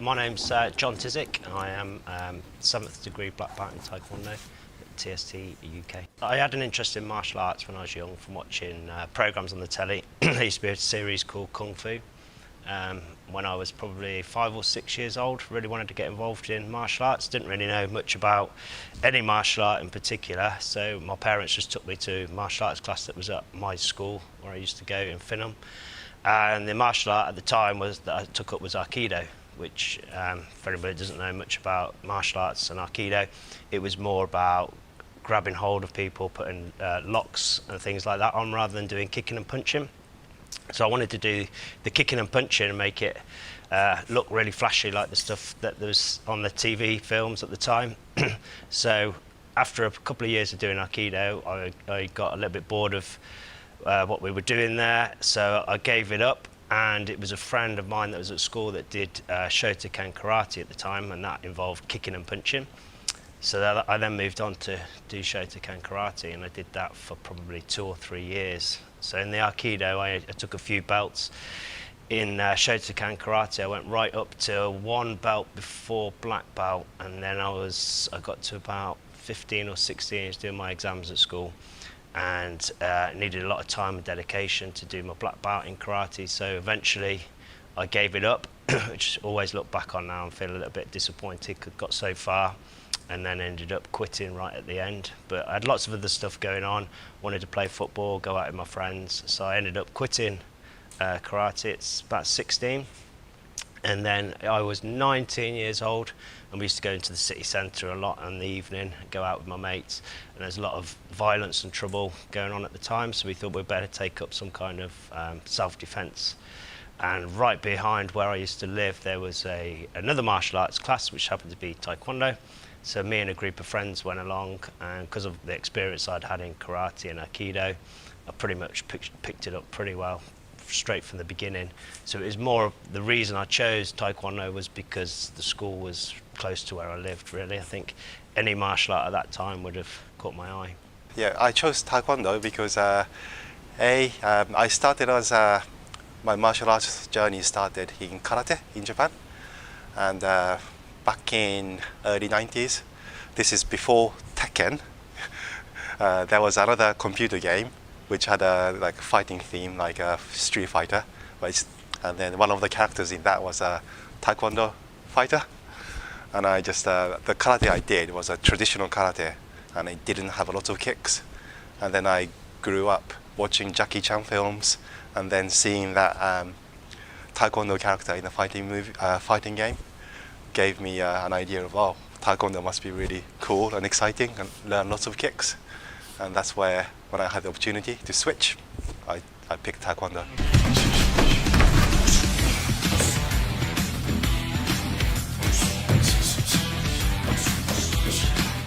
My name's John Tizick. I am 7th degree black belt in Taekwondo at TST UK. I had an interest in martial arts when I was young from watching programmes on the telly. There used to be a series called Kung Fu. When I was probably 5 or 6 years old, really wanted to get involved in martial arts. Didn't really know much about any martial art in particular, so my parents just took me to martial arts class that was at my school where I used to go in Finham. And the martial art at the time that I took up was Aikido, which, for anybody who doesn't know much about martial arts and Aikido, it was more about grabbing hold of people, putting locks and things like that on, rather than doing kicking and punching. So I wanted to do the kicking and punching and make it look really flashy, like the stuff that was on the TV films at the time. So after a couple of years of doing Aikido, I got a little bit bored of what we were doing there, so I gave it up, and it was a friend of mine that was at school that did Shotokan karate at the time, and that involved kicking and punching. So I then moved on to do Shotokan karate, and I did that for probably 2 or 3 years. So in the Aikido, I took a few belts. In Shotokan karate, I went right up to 1 belt before black belt, and then I got to about 15 or 16 years doing my exams at school, and needed a lot of time and dedication to do my black belt in karate. So eventually I gave it up, which I always look back on now and feel a little bit disappointed. Got so far and then ended up quitting right at the end. But I had lots of other stuff going on, wanted to play football, go out with my friends, so I ended up quitting karate. It's about 16. And then I was 19 years old, and we used to go into the city centre a lot in the evening, go out with my mates, and there's a lot of violence and trouble going on at the time, so we thought we'd better take up some kind of self-defence. And right behind where I used to live, there was another martial arts class, which happened to be Taekwondo. So me and a group of friends went along, and because of the experience I'd had in karate and Aikido, I pretty much picked it up pretty well straight from the beginning. So it was more of the reason I chose Taekwondo was because the school was close to where I lived, really. I think any martial art at that time would have caught my eye. Yeah, I chose Taekwondo because I started as my martial arts journey started in karate in Japan, and back in early 90s, this is before Tekken, there was another computer game which had a fighting theme, like a Street Fighter, and then one of the characters in that was a Taekwondo fighter. And I just the karate I did was a traditional karate, and it didn't have a lot of kicks. And then I grew up watching Jackie Chan films, and then seeing that Taekwondo character in a fighting game gave me an idea of, oh, Taekwondo must be really cool and exciting and learn lots of kicks. And that's where, when I had the opportunity to switch, I picked Taekwondo.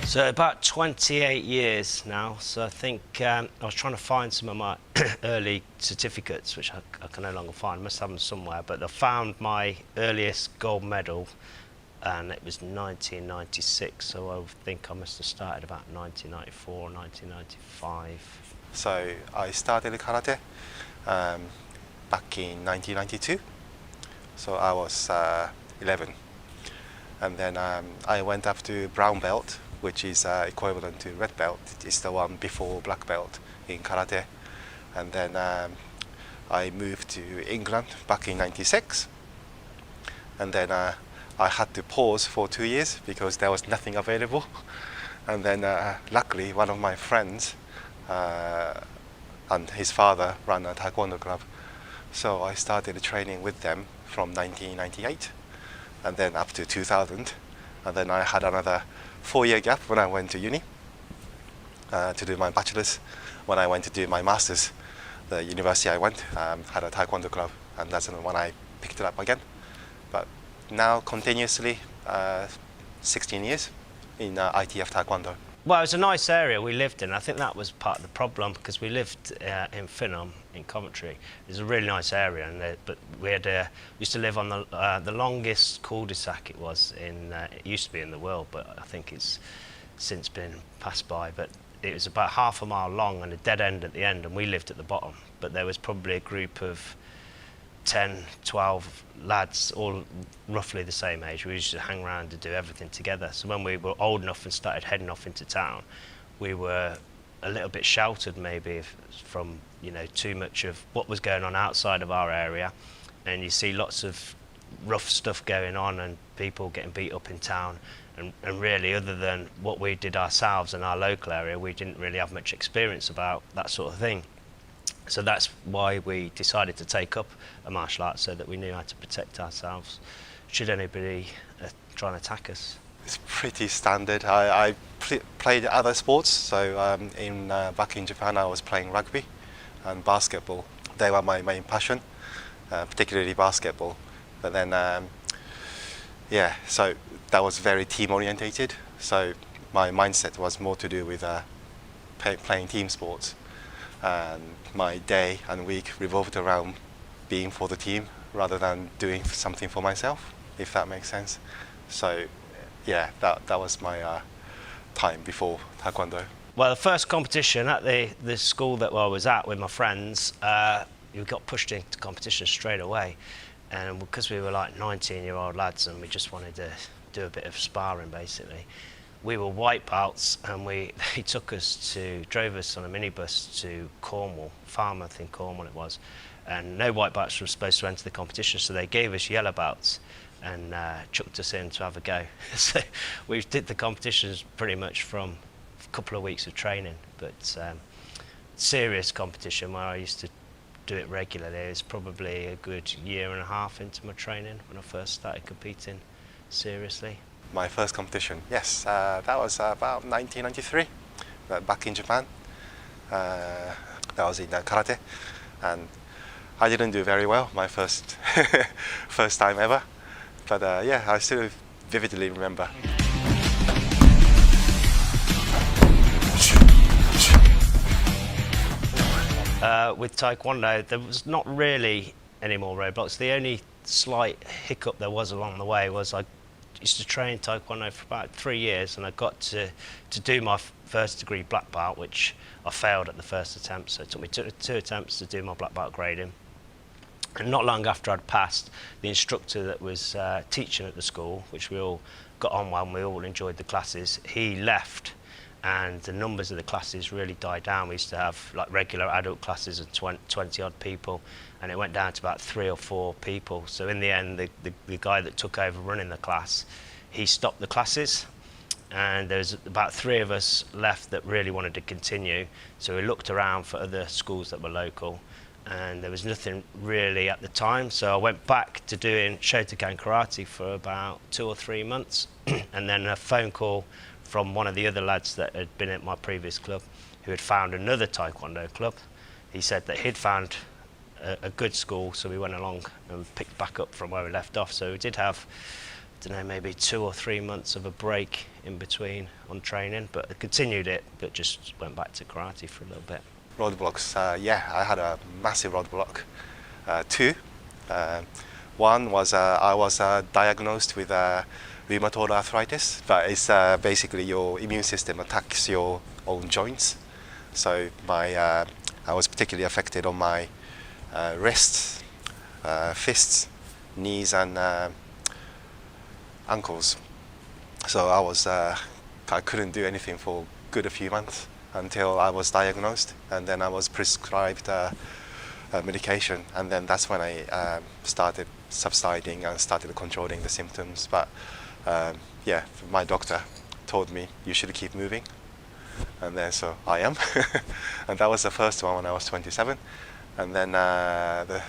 So about 28 years now, so I think I was trying to find some of my early certificates, which I can no longer find. I must have them somewhere, but I found my earliest gold medal, and it was 1996, so I think I must have started about 1994, 1995. So I started karate back in 1992, so I was 11. And then I went up to brown belt, which is equivalent to red belt. It's the one before black belt in karate. And then I moved to England back in 96, and then I had to pause for 2 years because there was nothing available. And then luckily one of my friends and his father ran a Taekwondo club. So I started training with them from 1998 and then up to 2000. And then I had another 4-year gap when I went to uni to do my bachelor's. When I went to do my master's, the university I went had a Taekwondo club, and that's when I picked it up again. But now continuously 16 years in ITF Taekwondo. Well, it was a nice area we lived in. I think that was part of the problem, because we lived in Finham, in Coventry. It was a really nice area, but we used to live on the longest cul-de-sac it used to be in the world, but I think it's since been passed by. But it was about half a mile long and a dead end at the end, and we lived at the bottom. But there was probably a group of 10, 12 lads, all roughly the same age. We used to hang around and do everything together. So when we were old enough and started heading off into town, we were a little bit sheltered maybe from, you know, too much of what was going on outside of our area. And you see lots of rough stuff going on and people getting beat up in town. And really, other than what we did ourselves in our local area, we didn't really have much experience about that sort of thing. So that's why we decided to take up a martial art, so that we knew how to protect ourselves should anybody try and attack us. It's pretty standard. I played other sports, so back in Japan I was playing rugby and basketball. They were my main passion, particularly basketball. But then, yeah, so that was very team orientated. So my mindset was more to do with playing team sports. And my day and week revolved around being for the team rather than doing something for myself, if that makes sense. So yeah, that was my time before Taekwondo. Well, the first competition at the school that I was at with my friends, we got pushed into competition straight away. And because we were like 19-year-old lads and we just wanted to do a bit of sparring basically, we were white belts, and they drove us on a minibus to Cornwall, Falmouth in Cornwall it was, and no white belts were supposed to enter the competition, so they gave us yellow belts and chucked us in to have a go. So we did the competitions pretty much from a couple of weeks of training, but serious competition where I used to do it regularly. It was probably a good year and a half into my training when I first started competing seriously. My first competition, yes, that was about 1993, back in Japan. That was in karate, and I didn't do very well my first time ever. But yeah, I still vividly remember. With Taekwondo, there was not really any more roadblocks. The only slight hiccup there was along the way was I used to train Taekwondo for about 3 years, and I got to do my first degree black belt, which I failed at the first attempt. So it took me two attempts to do my black belt grading. And not long after I'd passed, the instructor that was teaching at the school, which we all got on well and we all enjoyed the classes, he left, and the numbers of the classes really died down. We used to have like regular adult classes of 20 odd people, and it went down to about 3 or 4 people. So in the end, the guy that took over running the class, he stopped the classes, and there was about 3 of us left that really wanted to continue. So we looked around for other schools that were local, and there was nothing really at the time. So I went back to doing Shotokan karate for about 2 or 3 months, and then a phone call from one of the other lads that had been at my previous club, who had found another Taekwondo club. He said that he'd found a good school, so we went along and picked back up from where we left off. So we did have, I don't know, maybe 2 or 3 months of a break in between on training, but I continued it, but just went back to karate for a little bit. Roadblocks, yeah, I had a massive roadblock. 2. One was I was diagnosed with rheumatoid arthritis, but it's basically your immune system attacks your own joints. So I was particularly affected on my wrists, fists, knees, and ankles. So I couldn't do anything for good a few months until I was diagnosed, and then I was prescribed medication, and then that's when I started subsiding and started controlling the symptoms. But yeah, my doctor told me you should keep moving, and then so I am. And that was the first one when I was 27, and then the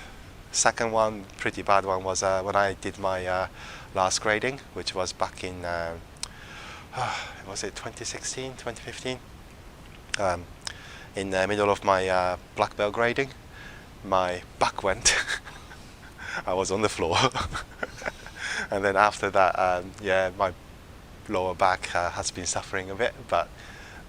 second one, pretty bad one, was when I did my last grading, which was back in was it 2016, 2015? In the middle of my black belt grading, my back went. I was on the floor. And then after that, yeah, my lower back has been suffering a bit, but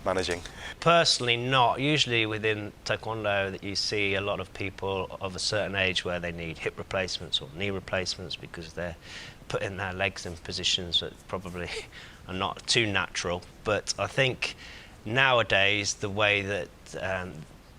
managing. Personally not. Usually within Taekwondo that you see a lot of people of a certain age where they need hip replacements or knee replacements because they're putting their legs in positions that probably are not too natural. But I think nowadays the way that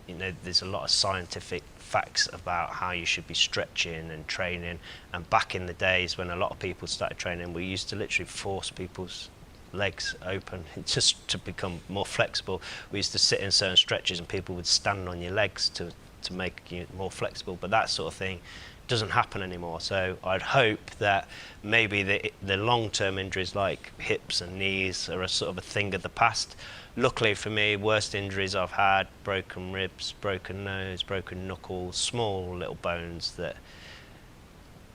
you know, there's a lot of scientific facts about how you should be stretching and training. And back in the days when a lot of people started training, we used to literally force people's legs open just to become more flexible. We used to sit in certain stretches and people would stand on your legs to make you more flexible, but that sort of thing doesn't happen anymore. So I'd hope that maybe the long-term injuries like hips and knees are a sort of a thing of the past. Luckily for me, worst injuries I've had: broken ribs, broken nose, broken knuckles, small little bones that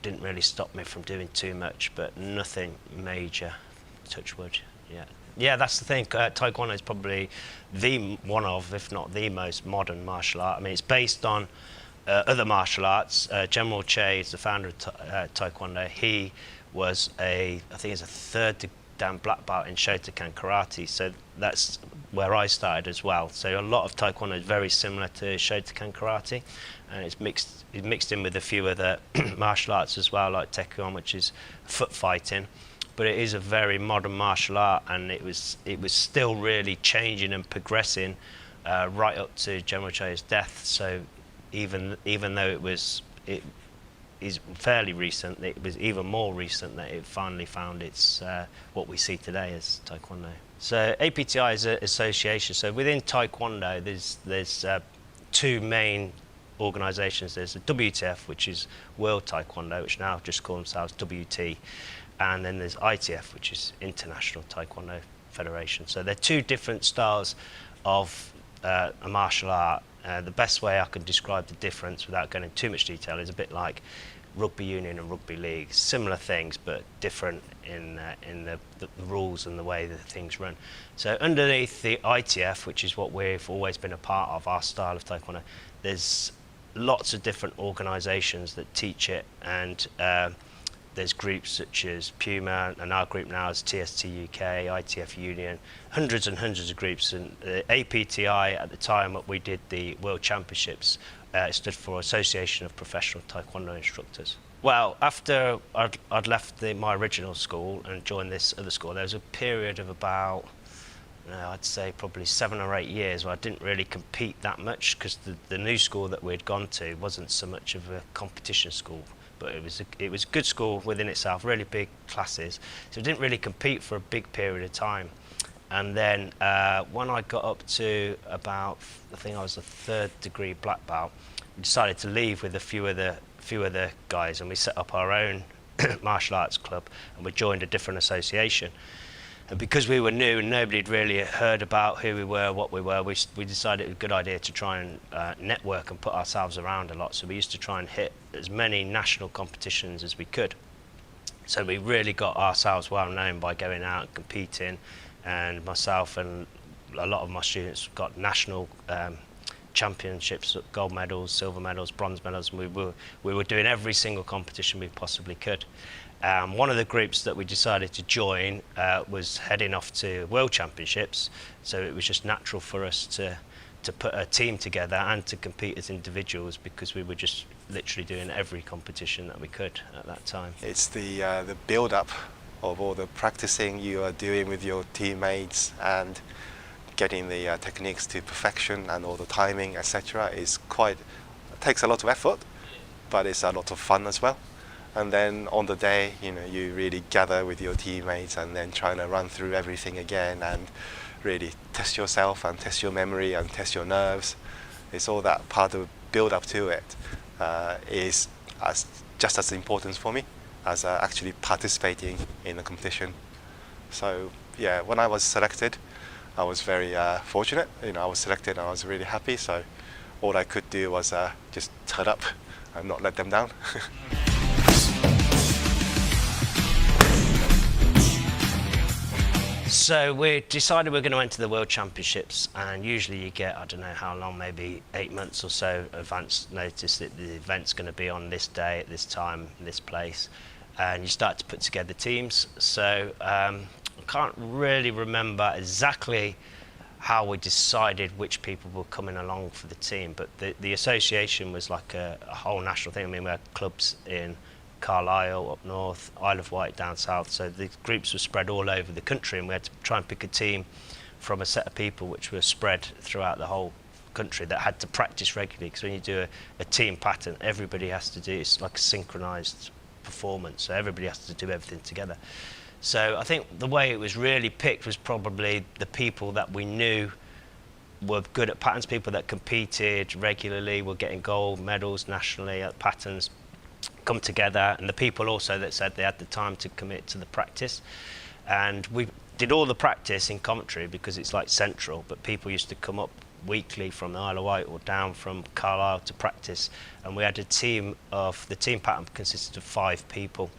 didn't really stop me from doing too much, but nothing major, touch wood. Yeah, that's the thing. Taekwondo is probably one of, if not the most modern martial art. I mean, it's based on other martial arts. General Che is the founder of Taekwondo. He was I think he's a third dan black belt in Shotokan karate. So that's where I started as well. So a lot of Taekwondo is very similar to Shotokan karate, and it's mixed in with a few other martial arts as well, like Taekwondo, which is foot fighting. But it is a very modern martial art, and it was still really changing and progressing right up to General Che's death. So even though it is fairly recent, it was even more recent that it finally found its what we see today as Taekwondo. So APTI is an association. So within Taekwondo, there's two main organisations. There's the WTF, which is World Taekwondo, which now just call themselves WT. And then there's ITF, which is International Taekwondo Federation. So they're two different styles of a martial art. The best way I can describe the difference without going into too much detail is a bit like rugby union and rugby league. Similar things, but different in the rules and the way that things run. So underneath the ITF, which is what we've always been a part of, our style of Taekwondo, there's lots of different organisations that teach it, and there's groups such as Puma, and our group now is TST UK, ITF Union, hundreds and hundreds of groups. And APTI, at the time that we did the World Championships, it stood for Association of Professional Taekwondo Instructors. Well, after I'd left my original school and joined this other school, there was a period of about, I'd say probably 7 or 8 years where I didn't really compete that much, because the new school that we'd gone to wasn't so much of a competition school. But it was a good school within itself, really big classes. So it didn't really compete for a big period of time. And then when I got up to about, I think I was a 3rd degree black belt, we decided to leave with a few other guys, and we set up our own martial arts club, and we joined a different association. And because we were new and nobody had really heard about who we were, what we were, we decided it was a good idea to try and network and put ourselves around a lot. So we used to try and hit as many national competitions as we could. So we really got ourselves well known by going out and competing, and myself and a lot of my students got national championships, gold medals, silver medals, bronze medals, and we were doing every single competition we possibly could. One of the groups that we decided to join was heading off to World Championships, so it was just natural for us to put a team together and to compete as individuals, because we were just literally doing every competition that we could at that time. It's the build-up of all the practicing you are doing with your teammates and getting the techniques to perfection, and all the timing, etc. takes a lot of effort, but it's a lot of fun as well. And then on the day, you really gather with your teammates and then trying to run through everything again and really test yourself and test your memory and test your nerves. It's all that part of build up to it is just as important for me as actually participating in the competition. So yeah, when I was selected, I was very fortunate. I was selected and I was really happy. So all I could do was just turn up and not let them down. So we decided we're going to enter the World Championships, and usually you get, I don't know how long, maybe 8 months or so advance notice that the event's going to be on this day, at this time, in this place, and you start to put together teams. So I can't really remember exactly how we decided which people were coming along for the team, but the association was like a whole national thing. I mean, we had clubs in Carlisle up north, Isle of Wight down south, so the groups were spread all over the country, and we had to try and pick a team from a set of people which were spread throughout the whole country that had to practice regularly, because when you do a team pattern, everybody has to do, it's like a synchronized performance, so everybody has to do everything together. So I think the way it was really picked was probably the people that we knew were good at patterns, people that competed regularly, were getting gold medals nationally at patterns, come together, and the people also that said they had the time to commit to the practice. And we did all the practice in Coventry because it's like central, but people used to come up weekly from the Isle of Wight or down from Carlisle to practice, and we had a team of, the team pattern consisted of 5 people.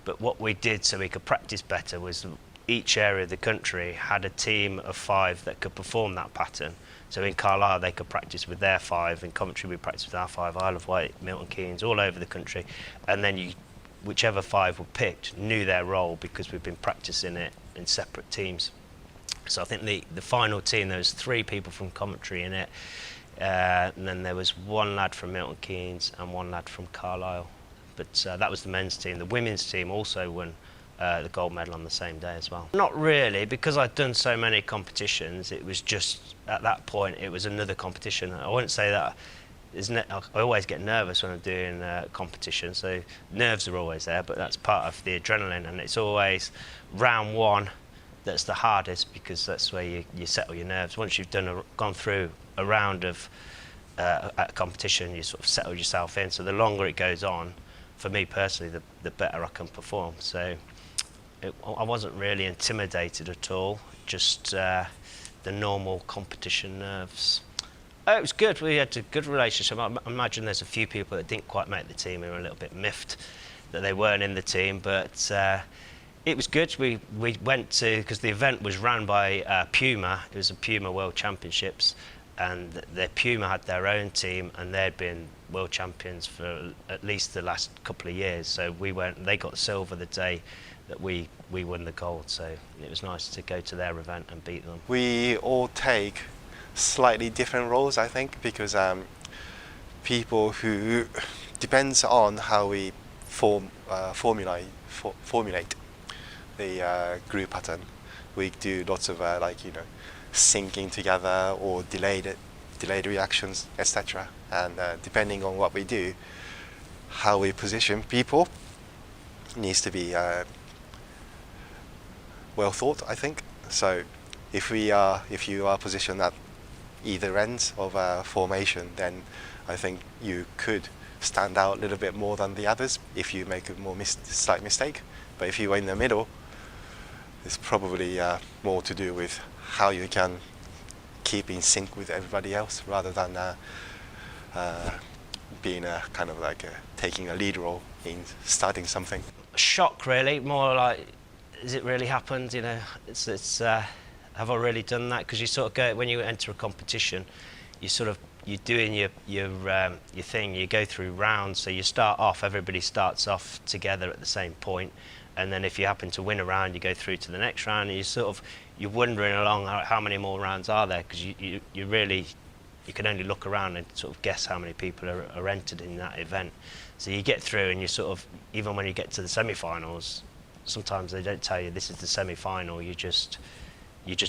But what we did so we could practice better was each area of the country had a team of 5 that could perform that pattern. So in Carlisle they could practice with their 5, in Coventry we practiced with our 5, Isle of Wight, Milton Keynes, all over the country. And then whichever 5 were picked knew their role because we've been practicing it in separate teams. So I think the final team, there was 3 people from Coventry in it, and then there was 1 lad from Milton Keynes and 1 lad from Carlisle. But that was the men's team. The women's team also won the gold medal on the same day as well. Not really, because I'd done so many competitions, it was just, at that point, it was another competition. I wouldn't say that, I always get nervous when I'm doing competition, so nerves are always there, but that's part of the adrenaline, and it's always round 1 that's the hardest, because that's where you settle your nerves. Once you've gone through a round of a competition, you sort of settle yourself in, so the longer it goes on, for me personally, the better I can perform. So I wasn't really intimidated at all, just the normal competition nerves. It was good. We had a good relationship. I imagine there's a few people that didn't quite make the team who were a little bit miffed that they weren't in the team, but it was good. We went to, because the event was run by Puma. It was a Puma World Championships, and the Puma had their own team, and they'd been world champions for at least the last couple of years. So we went, and they got silver the day that we won the gold. So it was nice to go to their event and beat them. We all take slightly different roles, I think, because people who depends on how we formulate the group pattern. We do lots of syncing together or delayed reactions, etc. And depending on what we do, how we position people needs to be well thought, I think. So if you are positioned at either ends of a formation, then I think you could stand out a little bit more than the others if you make a slight mistake. But if you are in the middle, it's probably more to do with how you can keep in sync with everybody else, rather than being taking a lead role in starting something. Shock, really. More like, has it really happened? You know, it's have I really done that? Because you sort of go, when you enter a competition, you're doing your thing. You go through rounds, so you start off. Everybody starts off together at the same point, and then if you happen to win a round, you go through to the next round, and you're wondering along how many more rounds are there, because you can only look around and sort of guess how many people are entered in that event. So you get through, and even when you get to the semi-finals, sometimes they don't tell you this is the semi-final. You just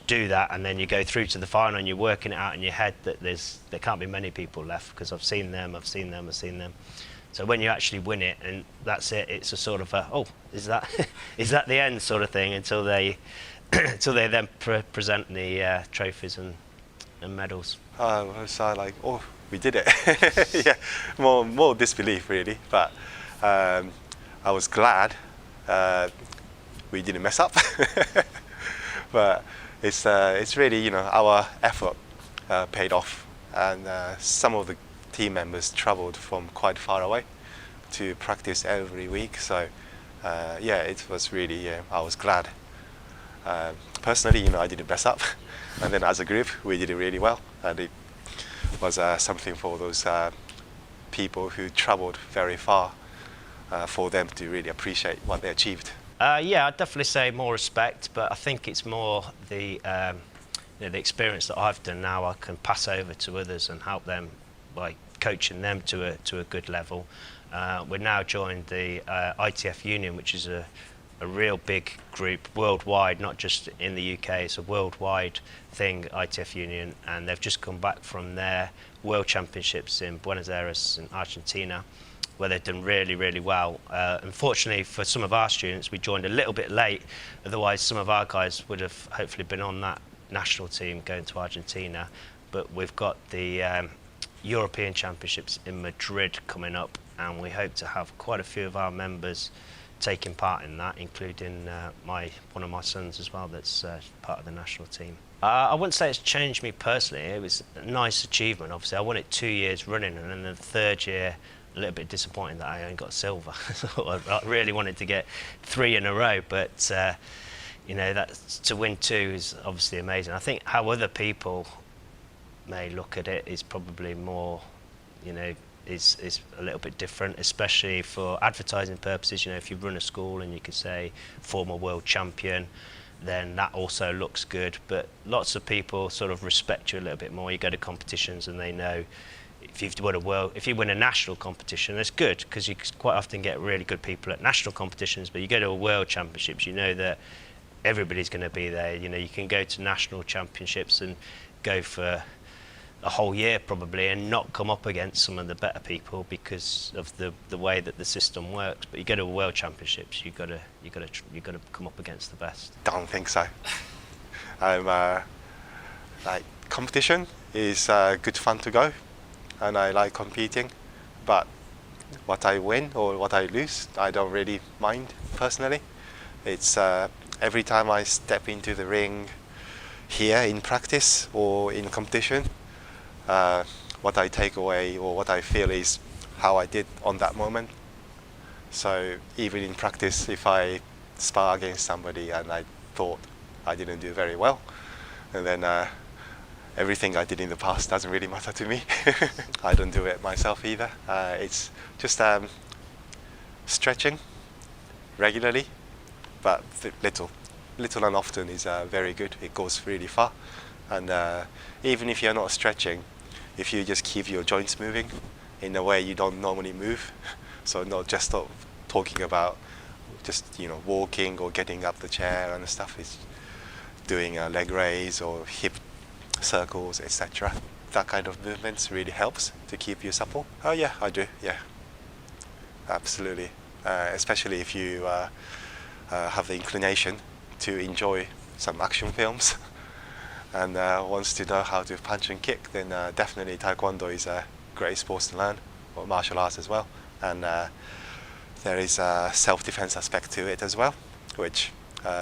do that, and then you go through to the final, and you're working it out in your head that there can't be many people left, because I've seen them. So when you actually win it, and that's it, it's a sort of is that the end sort of thing, until they then present the trophies and medals. So we did it. Yeah, more disbelief really, but I was glad we didn't mess up. But it's really, our effort paid off, and some of the team members travelled from quite far away to practice every week. So yeah, it was really, I was glad. Personally, I didn't mess up, and then as a group we did it really well, and it was something for those people who travelled very far, for them to really appreciate what they achieved. Yeah, I'd definitely say more respect, but I think it's more the experience that I've done now I can pass over to others and help them by coaching them to a good level. We're now joined the ITF Union, which is a real big group worldwide, not just in the UK. It's a worldwide thing, ITF Union, and they've just come back from their World Championships in Buenos Aires in Argentina, where they've done really, really well. Unfortunately for some of our students, we joined a little bit late. Otherwise, some of our guys would have hopefully been on that national team going to Argentina. But we've got the European Championships in Madrid coming up, and we hope to have quite a few of our members taking part in that, including one of my sons as well, that's part of the national team. I wouldn't say it's changed me personally. It was a nice achievement. Obviously, I won it 2 years running, and then the third year, a little bit disappointing that I only got silver. I really wanted to get 3 in a row, but you know, that to win 2 is obviously amazing. I think how other people may look at it is probably more, you know, is a little bit different, especially for advertising purposes. You know, if you run a school and you could say former world champion, then that also looks good. But lots of people sort of respect you a little bit more. You go to competitions and they know if you win a national competition, that's good, because you quite often get really good people at national competitions. But you go to a world championships, you know that everybody's going to be there. You know, you can go to national championships and go for a whole year probably and not come up against some of the better people because of the way that the system works. But you go to a world championships, you got to come up against the best. Don't think so. Like, competition is good fun to go, and I like competing, but what I win or what I lose, I don't really mind personally. It's every time I step into the ring here in practice or in competition, what I take away or what I feel is how I did on that moment. So even in practice, if I spar against somebody and I thought I didn't do very well, and then everything I did in the past doesn't really matter to me. I don't do it myself either. It's just stretching regularly, but little and often is very good. It goes really far. And even if you're not stretching, if you just keep your joints moving in a way you don't normally move, so not just talking about just, you know, walking or getting up the chair and stuff, is doing a leg raise or hip circles, etc. That kind of movements really helps to keep you supple. Oh yeah, I do, yeah, absolutely. Especially if you have the inclination to enjoy some action films and wants to know how to punch and kick, then definitely Taekwondo is a great sport to learn, or martial arts as well. And there is a self-defense aspect to it as well, which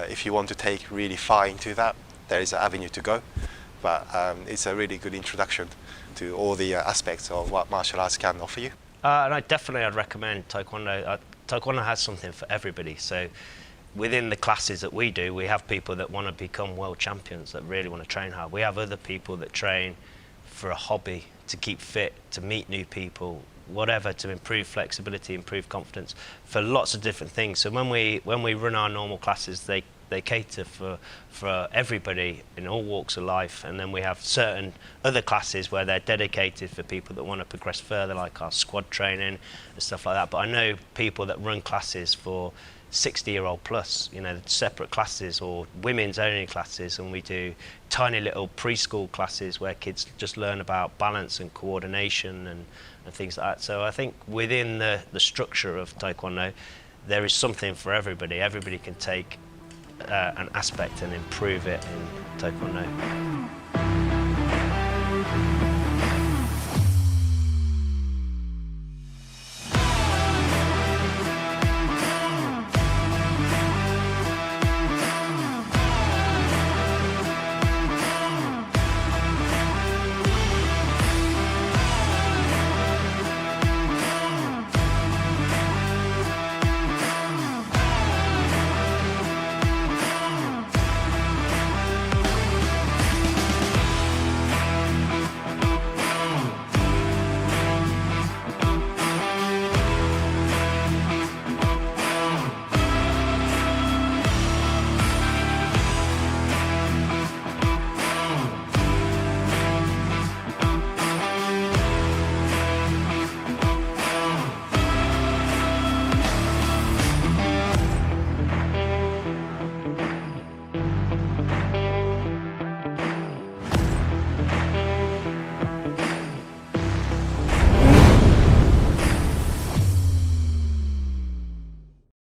if you want to take really far into that, there is an avenue to go. But it's a really good introduction to all the aspects of what martial arts can offer you. And I'd recommend Taekwondo. Taekwondo has something for everybody. So within the classes that we do, we have people that want to become world champions, that really want to train hard. We have other people that train for a hobby, to keep fit, to meet new people, whatever, to improve flexibility, improve confidence, for lots of different things. So when we run our normal classes, they cater for everybody in all walks of life. And then we have certain other classes where they're dedicated for people that want to progress further, like our squad training and stuff like that. But I know people that run classes for 60-year-old plus, you know, separate classes, or women's only classes, and we do tiny little preschool classes where kids just learn about balance and coordination and things like that. So I think within the structure of Taekwondo, there is something for everybody. Everybody can take an aspect and improve it in Taekwondo.